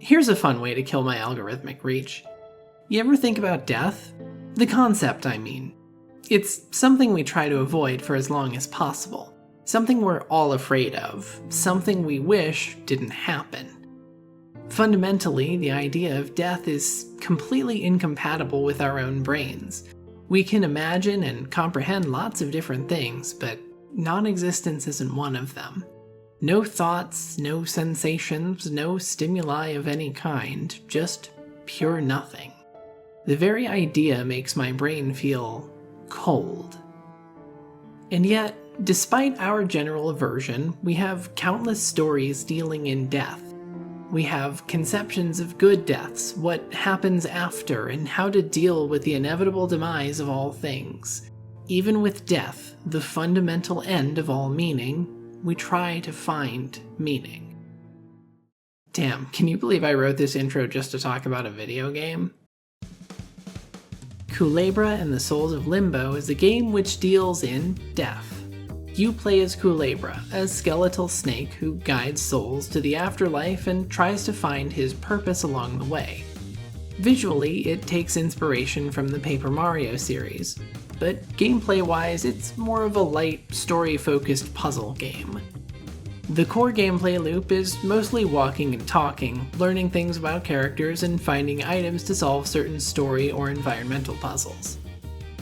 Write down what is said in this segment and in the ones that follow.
Here's a fun way to kill my algorithmic reach. You ever think about death? The concept, I mean. It's something we try to avoid for as long as possible. Something we're all afraid of. Something we wish didn't happen. Fundamentally, the idea of death is completely incompatible with our own brains. We can imagine and comprehend lots of different things, but non-existence isn't one of them. No thoughts, no sensations, no stimuli of any kind, just pure nothing. The very idea makes my brain feel cold. And yet, despite our general aversion, we have countless stories dealing in death. We have conceptions of good deaths, what happens after, and how to deal with the inevitable demise of all things. Even with death, the fundamental end of all meaning, we try to find meaning. Damn, can you believe I wrote this intro just to talk about a video game? Kulebra and the Souls of Limbo is a game which deals in death. You play as Kulebra, a skeletal snake who guides souls to the afterlife and tries to find his purpose along the way. Visually, it takes inspiration from the Paper Mario series, but gameplay-wise, it's more of a light, story-focused puzzle game. The core gameplay loop is mostly walking and talking, learning things about characters, and finding items to solve certain story or environmental puzzles.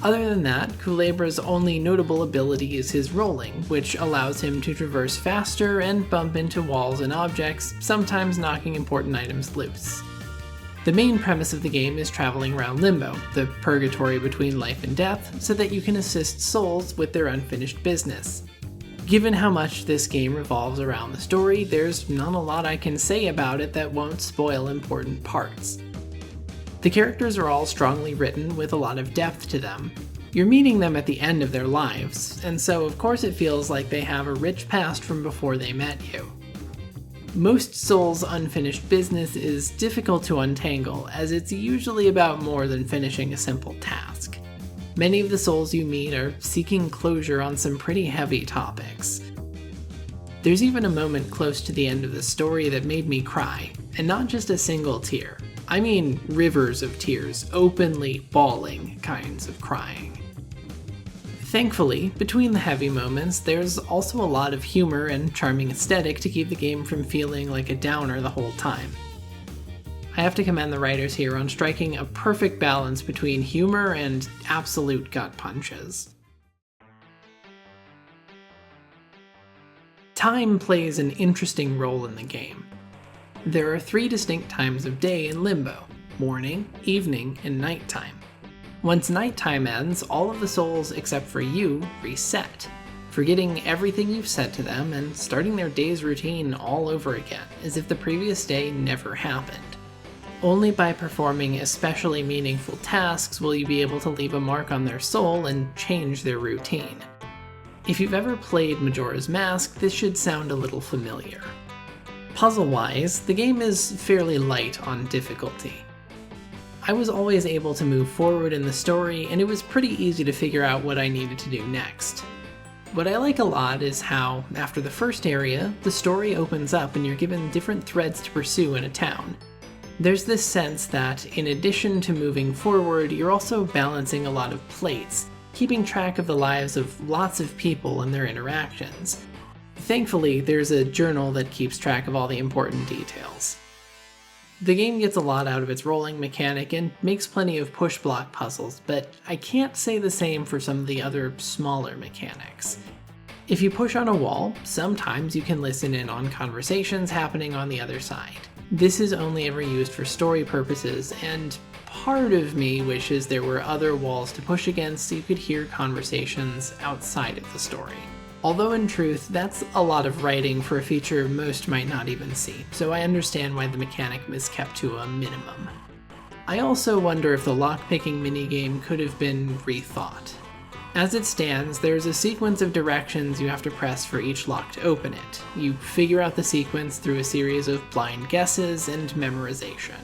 Other than that, Kulebra's only notable ability is his rolling, which allows him to traverse faster and bump into walls and objects, sometimes knocking important items loose. The main premise of the game is traveling around Limbo, the purgatory between life and death, so that you can assist souls with their unfinished business. Given how much this game revolves around the story, there's not a lot I can say about it that won't spoil important parts. The characters are all strongly written with a lot of depth to them. You're meeting them at the end of their lives, and so of course it feels like they have a rich past from before they met you. Most souls' unfinished business is difficult to untangle, as it's usually about more than finishing a simple task. Many of the souls you meet are seeking closure on some pretty heavy topics. There's even a moment close to the end of the story that made me cry, and not just a single tear. I mean rivers of tears, openly bawling kinds of crying. Thankfully, between the heavy moments, there's also a lot of humor and charming aesthetic to keep the game from feeling like a downer the whole time. I have to commend the writers here on striking a perfect balance between humor and absolute gut punches. Time plays an interesting role in the game. There are 3 distinct times of day in Limbo: morning, evening, and nighttime. Once nighttime ends, all of the souls except for you reset, forgetting everything you've said to them and starting their day's routine all over again, as if the previous day never happened. Only by performing especially meaningful tasks will you be able to leave a mark on their soul and change their routine. If you've ever played Majora's Mask, this should sound a little familiar. Puzzle-wise, the game is fairly light on difficulty. I was always able to move forward in the story, and it was pretty easy to figure out what I needed to do next. What I like a lot is how, after the first area, the story opens up and you're given different threads to pursue in a town. There's this sense that, in addition to moving forward, you're also balancing a lot of plates, keeping track of the lives of lots of people and their interactions. Thankfully, there's a journal that keeps track of all the important details. The game gets a lot out of its rolling mechanic and makes plenty of push-block puzzles, but I can't say the same for some of the other smaller mechanics. If you push on a wall, sometimes you can listen in on conversations happening on the other side. This is only ever used for story purposes, and part of me wishes there were other walls to push against so you could hear conversations outside of the story. Although in truth, that's a lot of writing for a feature most might not even see, so I understand why the mechanic is kept to a minimum. I also wonder if the lockpicking minigame could have been rethought. As it stands, there's a sequence of directions you have to press for each lock to open it. You figure out the sequence through a series of blind guesses and memorization.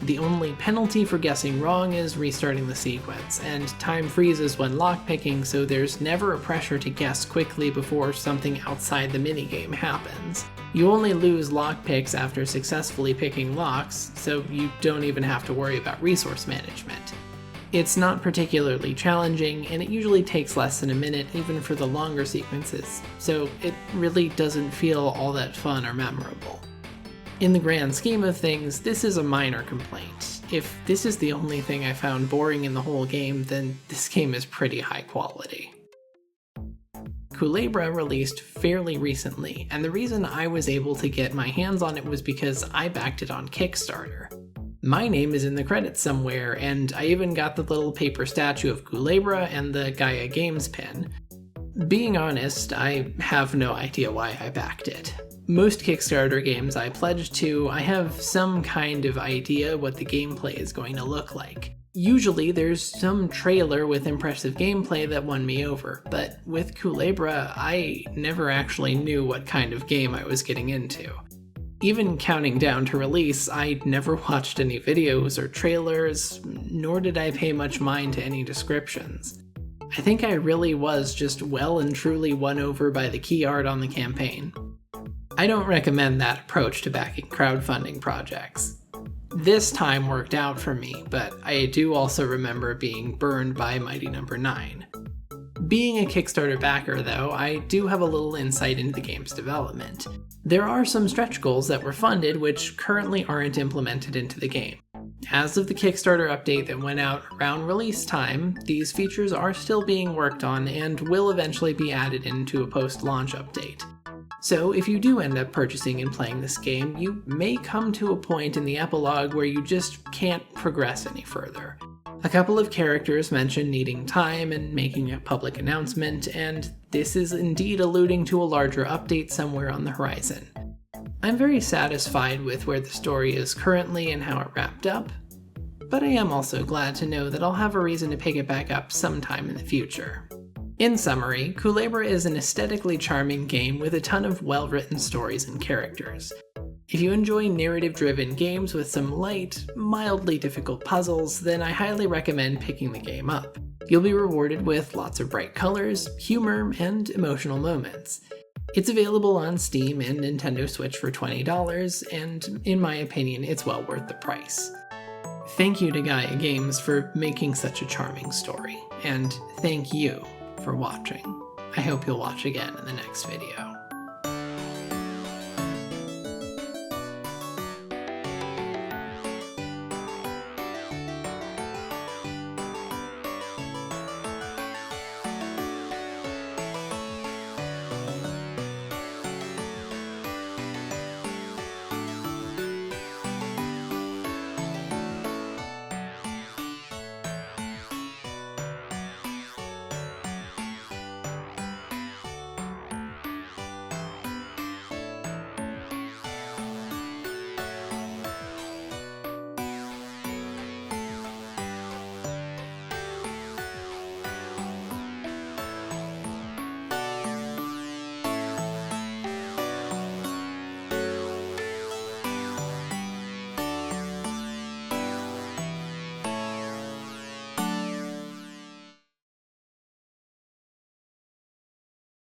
The only penalty for guessing wrong is restarting the sequence, and time freezes when lockpicking, so there's never a pressure to guess quickly before something outside the minigame happens. You only lose lockpicks after successfully picking locks, so you don't even have to worry about resource management. It's not particularly challenging, and it usually takes less than a minute even for the longer sequences, so it really doesn't feel all that fun or memorable. In the grand scheme of things, this is a minor complaint. If this is the only thing I found boring in the whole game, then this game is pretty high quality. Kulebra released fairly recently, and the reason I was able to get my hands on it was because I backed it on Kickstarter. My name is in the credits somewhere, and I even got the little paper statue of Kulebra and the Gaia Games pin. Being honest, I have no idea why I backed it. Most Kickstarter games I pledge to, I have some kind of idea what the gameplay is going to look like. Usually there's some trailer with impressive gameplay that won me over, but with Kulebra, I never actually knew what kind of game I was getting into. Even counting down to release, I never watched any videos or trailers, nor did I pay much mind to any descriptions. I think I really was just well and truly won over by the key art on the campaign. I don't recommend that approach to backing crowdfunding projects. This time worked out for me, but I do also remember being burned by Mighty No. 9. Being a Kickstarter backer, though, I do have a little insight into the game's development. There are some stretch goals that were funded which currently aren't implemented into the game. As of the Kickstarter update that went out around release time, these features are still being worked on and will eventually be added into a post-launch update. So if you do end up purchasing and playing this game, you may come to a point in the epilogue where you just can't progress any further. A couple of characters mention needing time and making a public announcement, and this is indeed alluding to a larger update somewhere on the horizon. I'm very satisfied with where the story is currently and how it wrapped up, but I am also glad to know that I'll have a reason to pick it back up sometime in the future. In summary, Kulebra is an aesthetically charming game with a ton of well-written stories and characters. If you enjoy narrative-driven games with some light, mildly difficult puzzles, then I highly recommend picking the game up. You'll be rewarded with lots of bright colors, humor, and emotional moments. It's available on Steam and Nintendo Switch for $20, and in my opinion, it's well worth the price. Thank you to Gaia Games for making such a charming story, and thank you for watching. I hope you'll watch again in the next video.